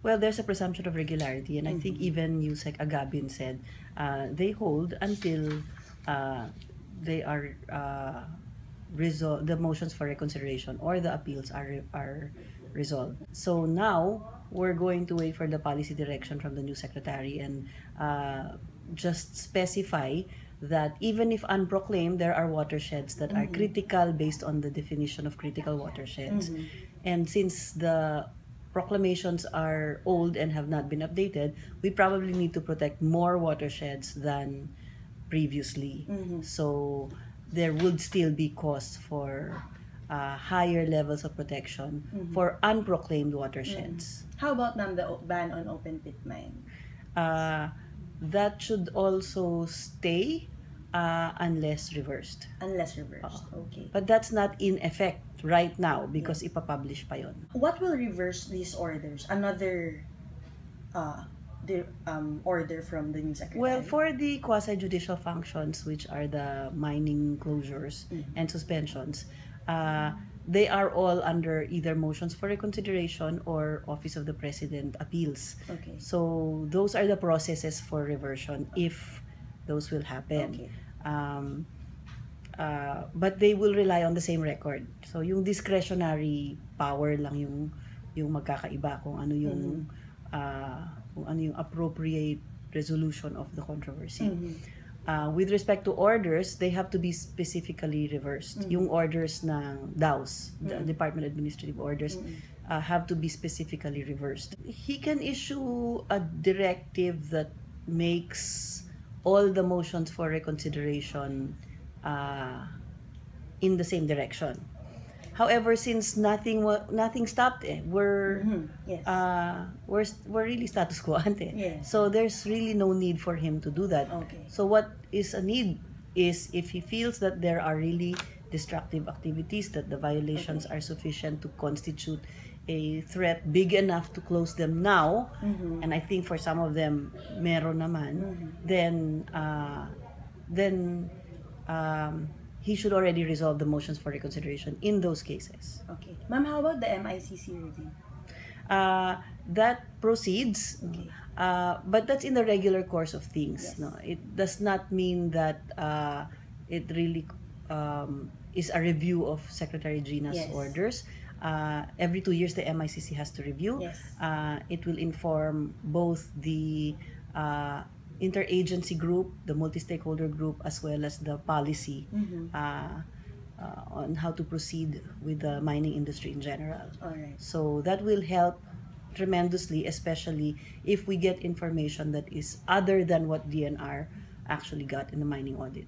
Well, there's a presumption of regularity, and I think even Yusek Agabin said they hold until they are resolved, the motions for reconsideration or the appeals are resolved. So now we're going to wait for the policy direction from the new secretary and just specify that even if unproclaimed, there are watersheds that are critical based on the definition of critical watersheds. And since the proclamations are old and have not been updated, we probably need to protect more watersheds than previously. So there would still be costs for higher levels of protection for unproclaimed watersheds. How about, ma'am, the ban on open pit mine? That should also stay unless reversed. Unless reversed, okay. But that's not in effect right now because ipapublish pa yon. What will reverse these orders? Another order from the new secretary? Well, for the quasi-judicial functions, which are the mining closures and suspensions, they are all under either motions for reconsideration or Office of the President appeals. Okay. So those are the processes for reversion if those will happen. Okay. But they will rely on the same record. So yung discretionary power lang yung magkakaiba kung ano yung appropriate resolution of the controversy. With respect to orders, they have to be specifically reversed. Yung orders ng DAOs, the Department of Administrative Orders, have to be specifically reversed. He can issue a directive that makes all the motions for reconsideration in the same direction. However, since nothing stopped, we're really status quo ante. Yes. So there's really no need for him to do that. Okay. So what is a need is if he feels that there are really destructive activities, that the violations are sufficient to constitute a threat big enough to close them now, and I think for some of them meron naman, then he should already resolve the motions for reconsideration in those cases. Okay. Ma'am, how about the MICC review? That proceeds, but that's in the regular course of things. Yes. No, it does not mean that it really is a review of Secretary Gina's orders. Every 2 years, the MICC has to review. Yes. It will inform both the interagency group, the multi-stakeholder group, as well as the policy on how to proceed with the mining industry in general. All right. So that will help tremendously, especially if we get information that is other than what DNR actually got in the mining audit.